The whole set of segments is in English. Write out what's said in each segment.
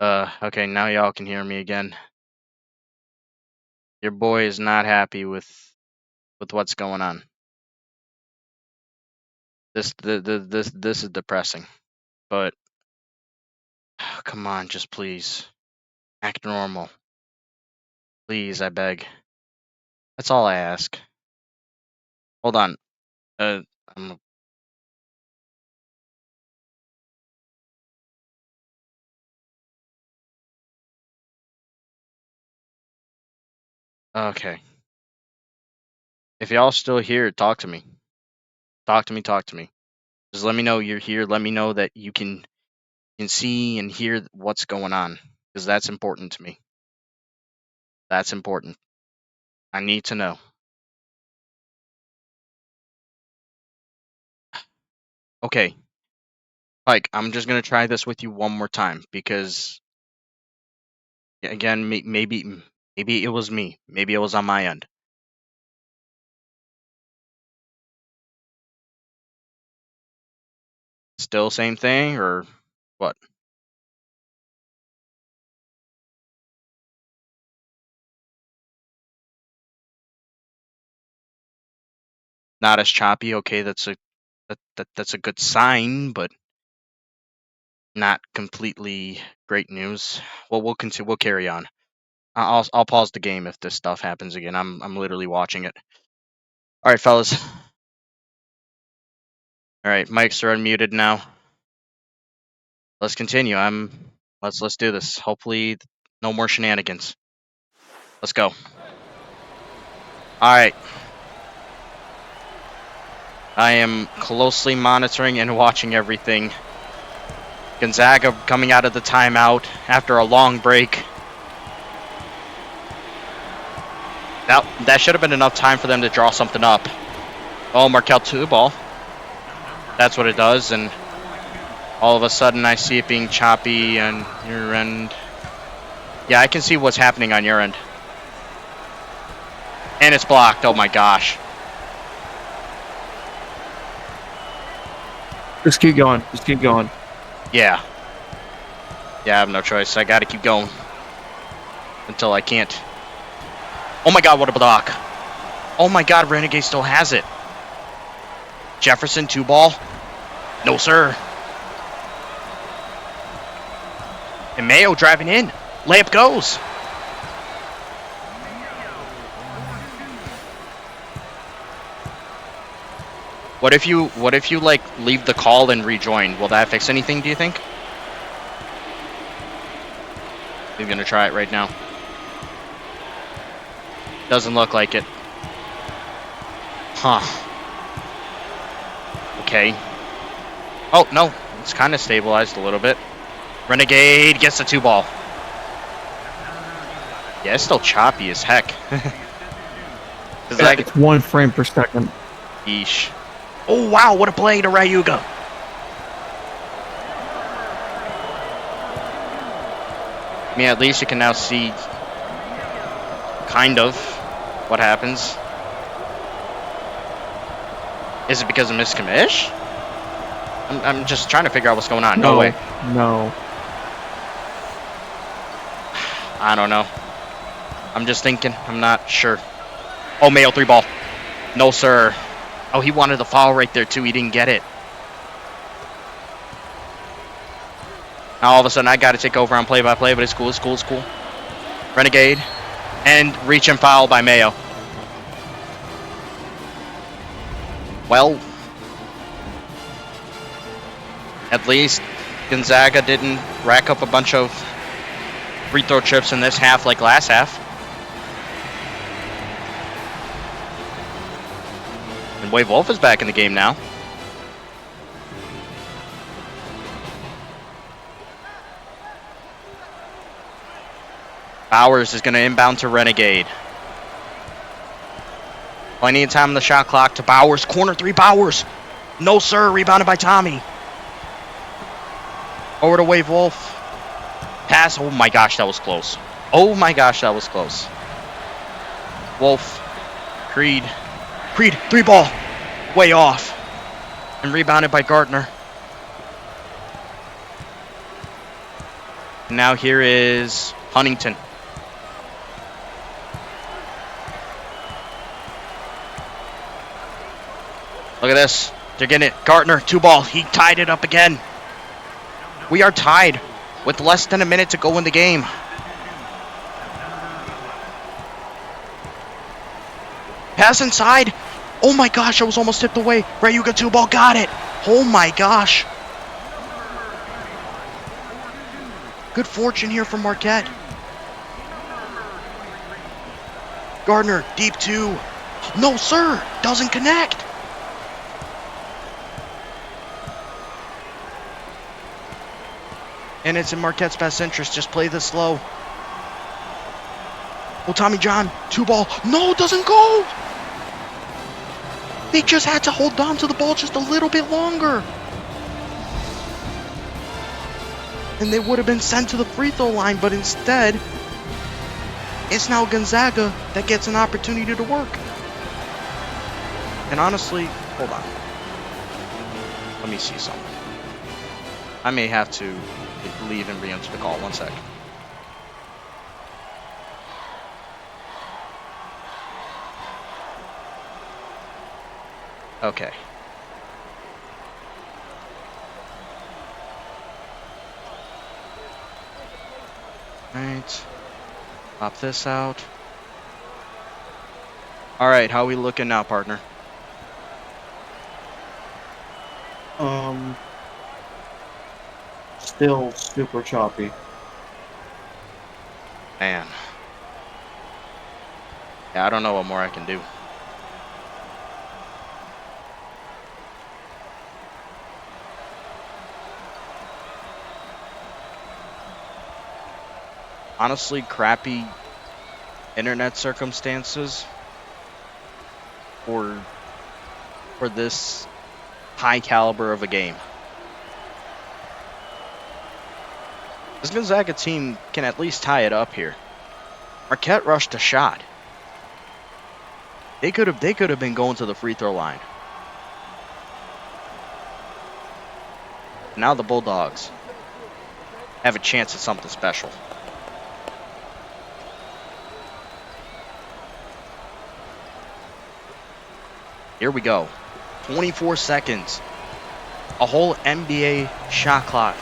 Okay, now y'all can hear me again. Your boy is not happy with what's going on. This is depressing. But come on, just please act normal. Please, I beg. That's all I ask. Hold on. I'm okay. If y'all still here, talk to me. Talk to me, talk to me. Just let me know you're here. Let me know that you can see and hear what's going on, because that's important to me. That's important. I need to know. Okay, Pike, I'm just gonna try this with you one more time because again, maybe it was me. Maybe it was on my end. Still same thing or what? Not as choppy. Okay, that's a good sign, but not completely great news. Well, we'll continue. We'll carry on. I'll pause the game if this stuff happens again. I'm literally watching it. All right, fellas. All right, mics are unmuted now. Let's continue. Let's do this. Hopefully, no more shenanigans. Let's go. All right. I am closely monitoring and watching everything. Gonzaga coming out of the timeout after a long break. That should have been enough time for them to draw something up. Oh, Marquette 2 ball. That's what it does, and all of a sudden I see it being choppy on your end. Yeah, I can see what's happening on your end. And it's blocked. Oh my gosh. Just keep going. Just keep going. Yeah. Yeah, I have no choice. I gotta keep going. Until I can't. Oh my god, what a block. Oh my god, Renegade still has it. Jefferson, 2 ball. No, sir. And Mayo driving in. Layup goes. What if you like leave the call and rejoin? Will that fix anything, do you think? He's gonna try it right now. Doesn't look like it. Huh. Okay. Oh, no. It's kind of stabilized a little bit. Renegade gets the 2 ball. Yeah, it's still choppy as heck. It's 1 frame per second. Yeesh. Oh, wow, what a play to Ryuga. I mean, at least you can now see kind of what happens. Is it because of miscommish? I'm just trying to figure out what's going on. No way. No. I don't know. I'm just thinking. I'm not sure. Oh, Mayo 3 ball. No, sir. Oh, he wanted the foul right there, too. He didn't get it. Now, all of a sudden, I got to take over on play-by-play, but it's cool, it's cool, it's cool. Renegade. And reach and foul by Mayo. Well, at least Gonzaga didn't rack up a bunch of free throw trips in this half like last half. And Wave Wolf is back in the game now. Bowers is going to inbound to Renegade. Plenty of time on the shot clock to Bowers. Corner 3, Bowers. No, sir. Rebounded by Tommy. Over to Wave Wolf. Pass. Oh, my gosh, that was close. Oh, my gosh, that was close. Wolf. Creed. Creed, 3 ball. Way off. And rebounded by Gardner. Now here is Huntington. Look at this. They're getting it. Gardner, 2-ball. He tied it up again. We are tied with less than a minute to go in the game. Pass inside. Oh my gosh, I was almost tipped away. Rayuga, 2-ball, got it. Oh my gosh. Good fortune here for Marquette. Gardner, deep 2. No, sir. Doesn't connect. And it's in Marquette's best interest. Just play this slow. Oh, Tommy John, 2-ball. No, doesn't go. They just had to hold on to the ball just a little bit longer. And they would have been sent to the free throw line, but instead, it's now Gonzaga that gets an opportunity to work. And honestly, hold on. Let me see something. I may have to leave and re-enter the call. 1 sec. Okay. Alright. Pop this out. Alright, how we looking now, partner? Still super choppy. Man. Yeah, I don't know what more I can do. Honestly, crappy internet circumstances for this high caliber of a game. This Gonzaga team can at least tie it up here. Marquette rushed a shot. They could have been going to the free throw line. Now the Bulldogs have a chance at something special. Here we go. 24 seconds. A whole NBA shot clock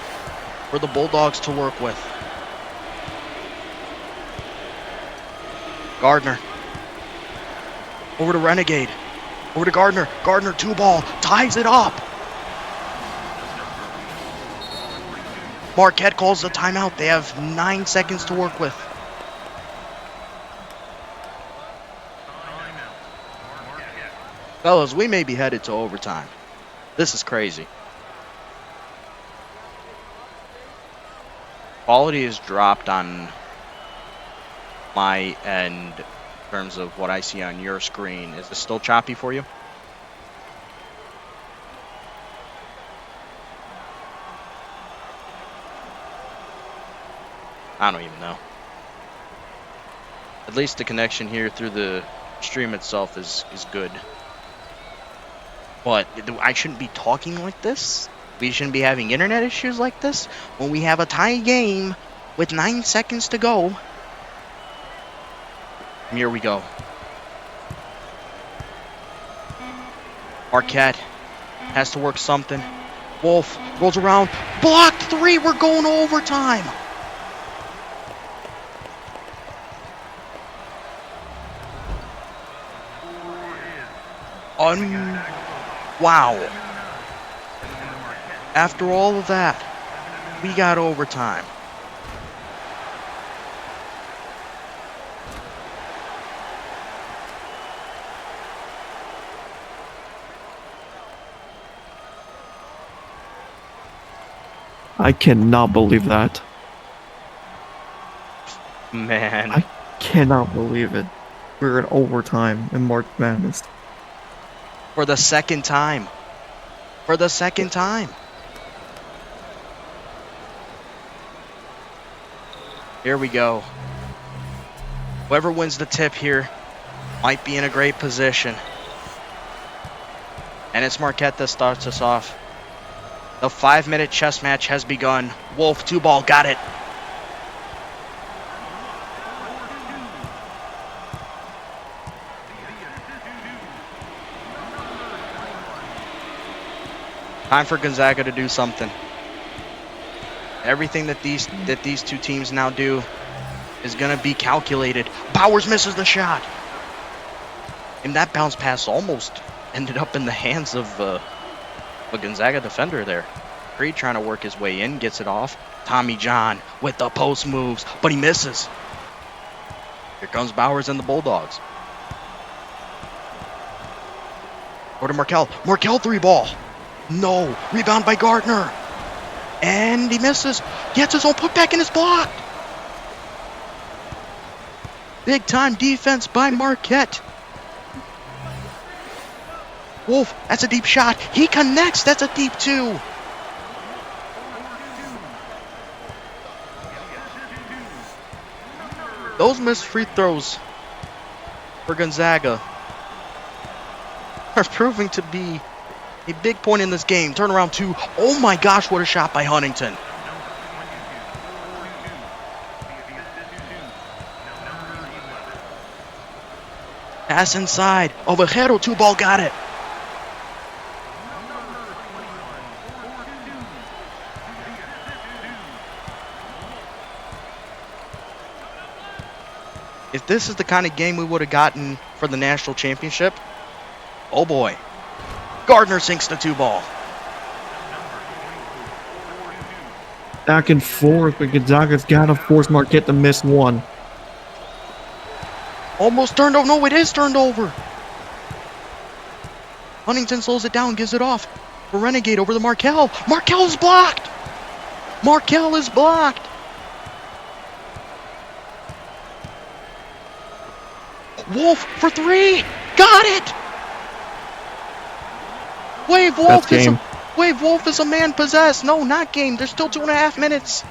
for the Bulldogs to work with. Gardner. Over to Renegade. Over to Gardner. Gardner, 2-ball. Ties it up. Marquette calls the timeout. They have 9 seconds to work with. Fellas, we may be headed to overtime. This is crazy. Quality is dropped on my end in terms of what I see on your screen. Is this still choppy for you? I don't even know. At least the connection here through the stream itself is good. But I shouldn't be talking like this. We shouldn't be having internet issues like this when we have a tie game with 9 seconds to go. And here we go. Marquette has to work something. Wolf rolls around. Blocked 3. We're going to overtime. Wow. After all of that, we got overtime. I cannot believe that. Man. I cannot believe it. We're in overtime in March Madness. For the second time. For the second time. Here we go. Whoever wins the tip here might be in a great position. And it's Marquette that starts us off. The 5-minute chess match has begun. Wolf, 2-ball, got it. Time for Gonzaga to do something. Everything that these two teams now do is gonna be calculated. Bowers misses the shot, and that bounce pass almost ended up in the hands of a Gonzaga defender there. Creed trying to work his way in, gets it off. Tommy John with the post moves, but he misses. Here comes Bowers and the Bulldogs. Go to Markel. Markel 3-ball. No. Rebound by Gardner. And he misses. Gets his own putback and is blocked. Big time defense by Marquette. Wolf, that's a deep shot. He connects. That's a deep 2. Those missed free throws for Gonzaga are proving to be a big point in this game. Turnaround 2. Oh my gosh, what a shot by Huntington. Pass inside. Ovejero 2-ball, got it. If this is the kind of game we would have gotten for the national championship, oh boy. Gardner sinks the 2-ball. Back and forth, but Gonzaga's got to force Marquette to miss one. Almost turned over. No, it is turned over. Huntington slows it down, gives it off. For Renegade over the Markel. Markel is blocked. Markel is blocked. Wolf for 3. Got it. Wave Wolf is a man possessed. No, not game. There's still 2.5 minutes.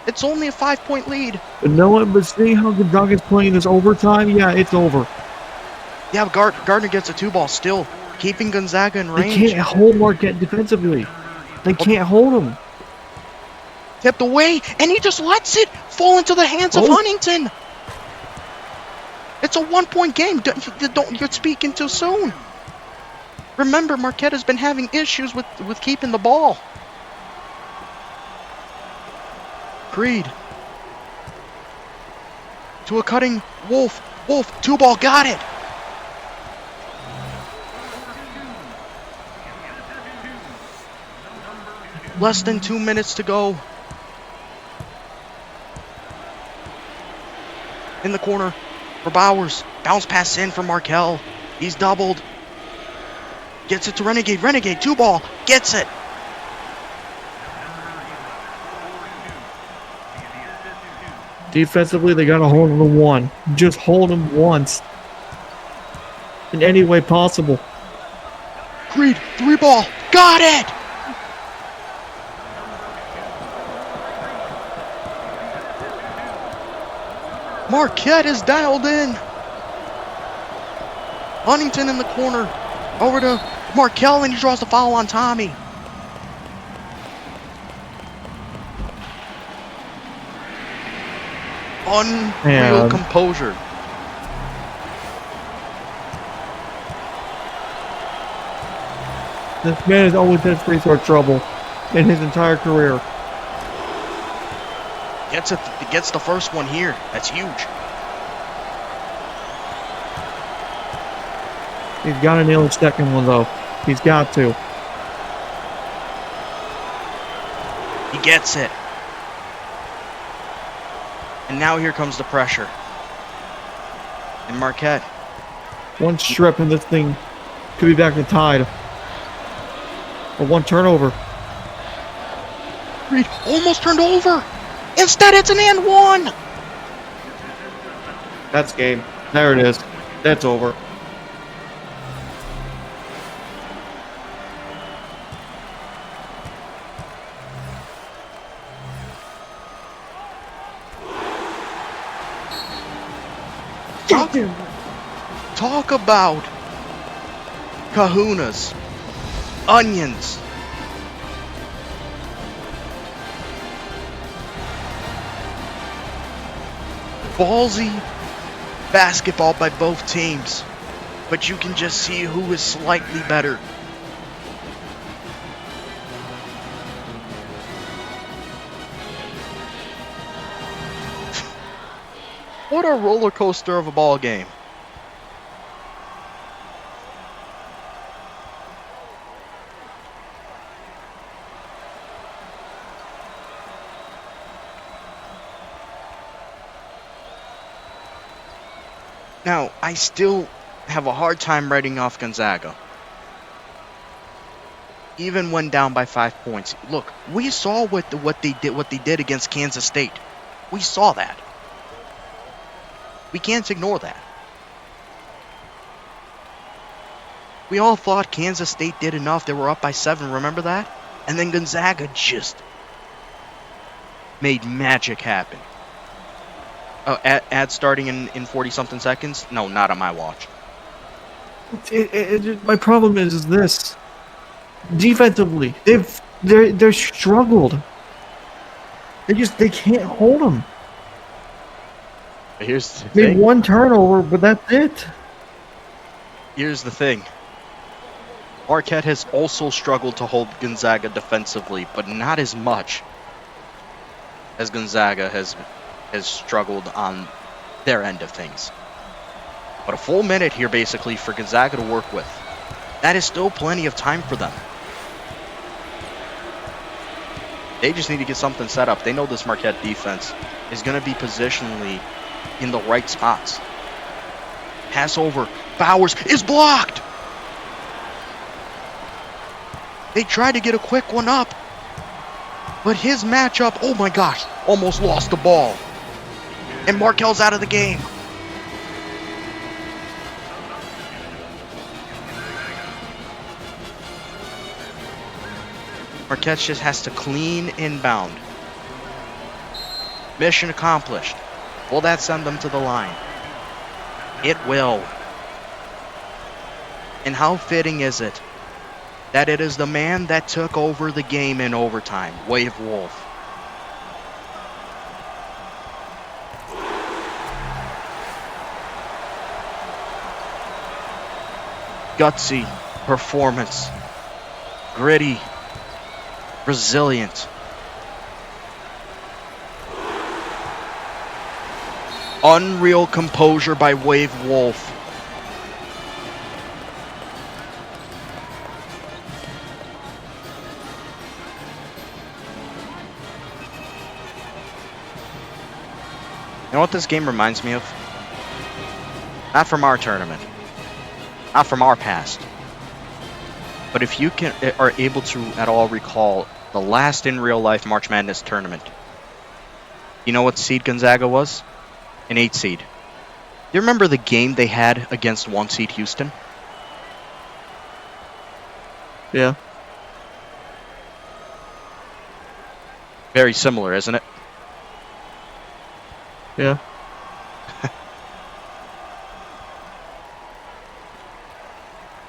It's only a 5-point lead. But no one but see how Gonzaga's playing this overtime? Yeah, it's over. Yeah, Gardner gets a 2-ball still, keeping Gonzaga in range. They can't hold Marquette defensively. They can't hold him. Tipped away, and he just lets it fall into the hands of Huntington. It's a 1-point game. You're speaking too soon. Remember, Marquette has been having issues with keeping the ball. Creed. To a cutting Wolf. Wolf, 2-ball, got it. Less than 2 minutes to go. In the corner for Bowers. Bounce pass in for Markel. He's doubled. Gets it to Renegade. Renegade, 2-ball. Gets it. Defensively, they got to hold him to 1. Just hold him once. In any way possible. Creed, 3-ball. Got it. Marquette is dialed in. Huntington in the corner. Over to Markel, and he draws the foul on Tommy. Unreal composure. This man has always had free throw trouble in his entire career. Gets the first one here. That's huge. He's got to nail the second one, though. He's got to. He gets it. And now here comes the pressure. And Marquette. One strip and this thing could be back to tied. Or one turnover. Reed almost turned over. Instead, it's an and one. That's game. There it is. That's over. Talk about kahunas, onions. Ballsy basketball by both teams, but you can just see who is slightly better. What a roller coaster of a ball game. Now, I still have a hard time writing off Gonzaga. Even when down by 5 points. Look, we saw what they did against Kansas State. We saw that. We can't ignore that. We all thought Kansas State did enough. They were up by 7, remember that? And then Gonzaga just made magic happen. Oh, ad starting in 40-something seconds? No, not on my watch. My problem is this. Defensively, they're struggled. They can't hold them. Here's the Made thing. one turnover, but that's it. Here's the thing. Marquette has also struggled to hold Gonzaga defensively, but not as much as Gonzaga has struggled on their end of things. But a full minute here basically for Gonzaga to work with. That is still plenty of time for them. They just need to get something set up. They know this Marquette defense is going to be positionally in the right spots. Pass over. Bowers is blocked. They tried to get a quick one up. But his matchup, oh my gosh, almost lost the ball. And Markel's out of the game. Marquette just has to clean inbound. Mission accomplished. Will that send them to the line? It will. And how fitting is it that it is the man that took over the game in overtime, Wave Wolf. Gutsy performance. Gritty. Resilient. Unreal composure by Wave Wolf. You know what this game reminds me of? Not from our tournament. Not from our past. But if you are able to at all recall the last in real life March Madness tournament, you know what seed Gonzaga was? An 8 seed. Do you remember the game they had against 1 seed Houston? Yeah. Very similar, isn't it? Yeah.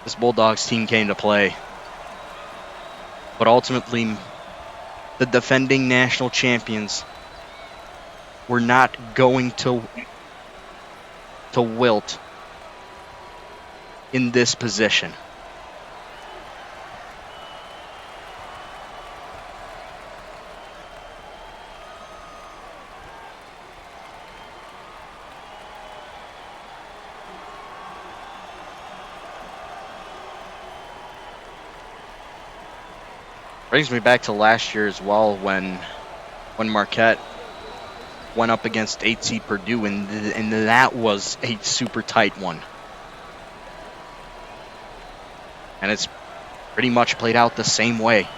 This Bulldogs team came to play. But ultimately, the defending national champions were not going to wilt in this position. Brings me back to last year as well when Marquette went up against 8 seed Purdue, and that was a super tight one. And it's pretty much played out the same way.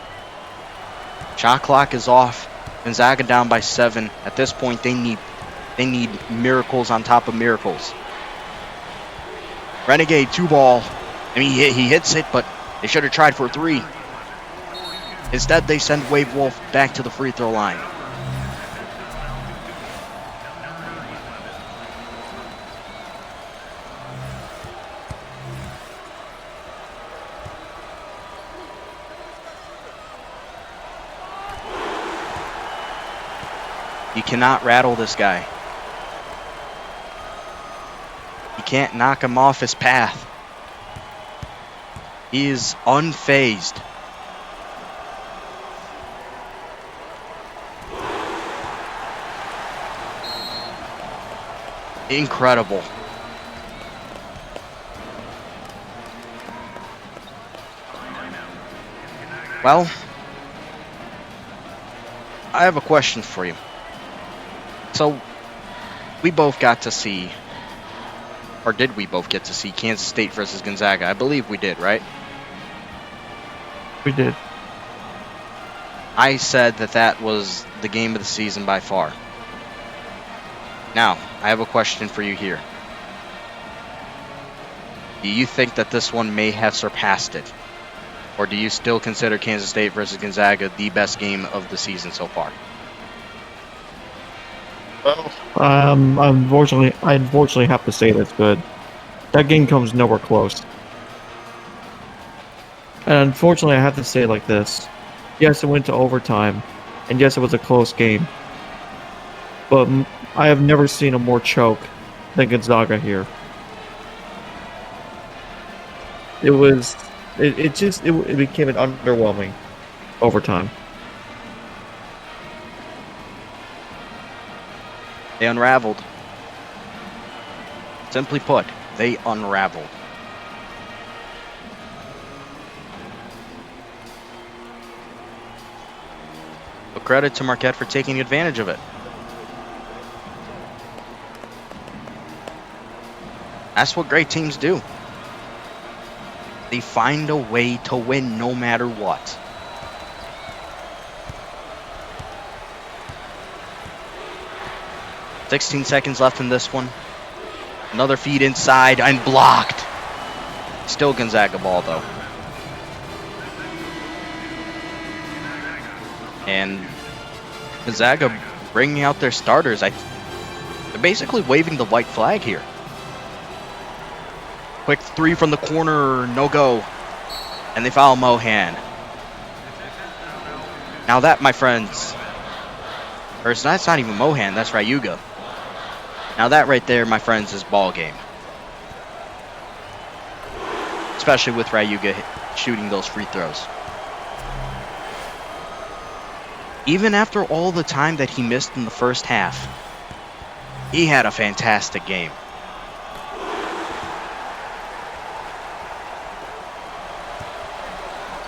Shot clock is off. Gonzaga down by 7. At this point, they need miracles on top of miracles. Renegade 2-ball. I mean, he hits it, but they should have tried for a 3. Instead, they send Wave Wolf back to the free throw line. You cannot rattle this guy. You can't knock him off his path. He is unfazed. Incredible. Well, I have a question for you. So, we both got to see, or did we both get to see Kansas State versus Gonzaga? I believe we did, right? We did. I said that that was the game of the season by far. Now, I have a question for you here. Do you think that this one may have surpassed it? Or do you still consider Kansas State versus Gonzaga the best game of the season so far? Well, I unfortunately have to say that's good. That game comes nowhere close. And unfortunately, I have to say it like this. Yes, it went to overtime, and yes, it was a close game. But I have never seen a more choke than Gonzaga here. It was, it became an underwhelming overtime. They unraveled. Simply put, they unraveled. But credit to Marquette for taking advantage of it. That's what great teams do. They find a way to win no matter what. "16 seconds left in this one. Another feed inside and blocked. Still Gonzaga ball though. And Gonzaga bringing out their starters. They're basically waving the white flag here. Quick three from the corner, no go. And they foul Mohan. Now that, my friends, or that's not even Mohan, that's Ryuga. Now that right there, my friends, is ball game. Especially with Ryuga shooting those free throws. Even after all the time that he missed in the first half, he had a fantastic game.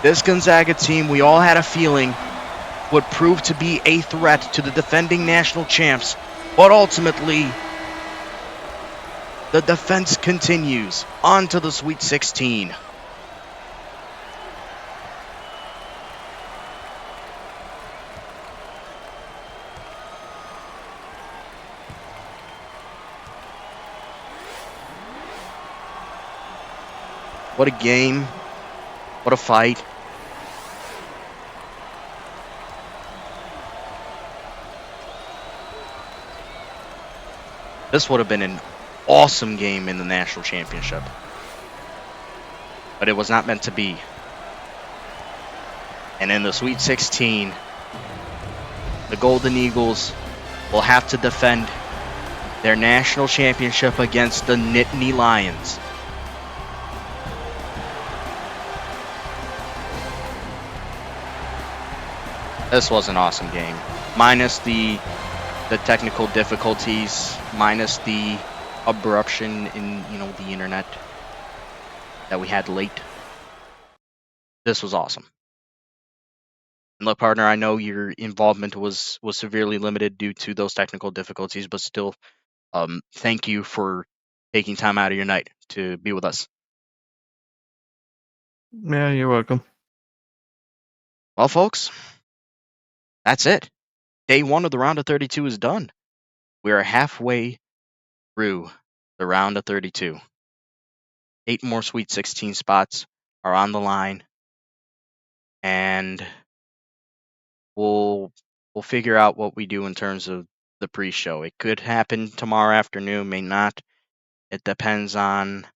This Gonzaga team, we all had a feeling, would prove to be a threat to the defending national champs, but ultimately, the defense continues on to the Sweet 16. What a game. What a fight. This would have been an awesome game in the national championship. But it was not meant to be. And in the Sweet 16, the Golden Eagles will have to defend their national championship against the Nittany Lions. This was an awesome game. Minus the technical difficulties, minus the abruption in, the internet that we had late. This was awesome. And look, partner, I know your involvement was severely limited due to those technical difficulties, but still, thank you for taking time out of your night to be with us. Yeah, you're welcome. Well, folks, that's it. Day one of the round of 32 is done. We are halfway through the round of 32. 8 more Sweet 16 spots are on the line, and we'll figure out what we do in terms of the pre-show. It could happen tomorrow afternoon, may not. It depends on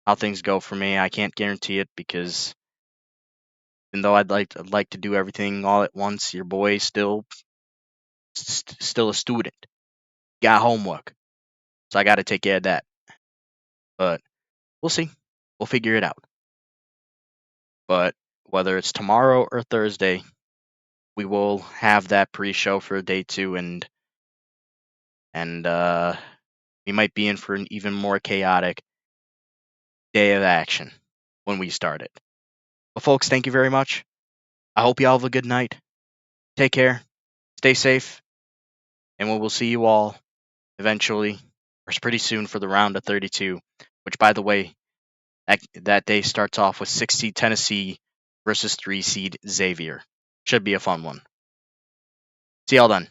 how things go for me. I can't guarantee it because even though I'd like to do everything all at once, your boy still a student. Got homework, so I got to take care of that. But we'll see. We'll figure it out. But whether it's tomorrow or Thursday, we will have that pre-show for day two, and we might be in for an even more chaotic day of action when we start it. But folks, thank you very much. I hope you all have a good night. Take care, stay safe, and we will see you all eventually, or pretty soon, for the round of 32, which, by the way, that day starts off with 6 seed Tennessee versus 3 seed Xavier. Should be a fun one. See y'all then.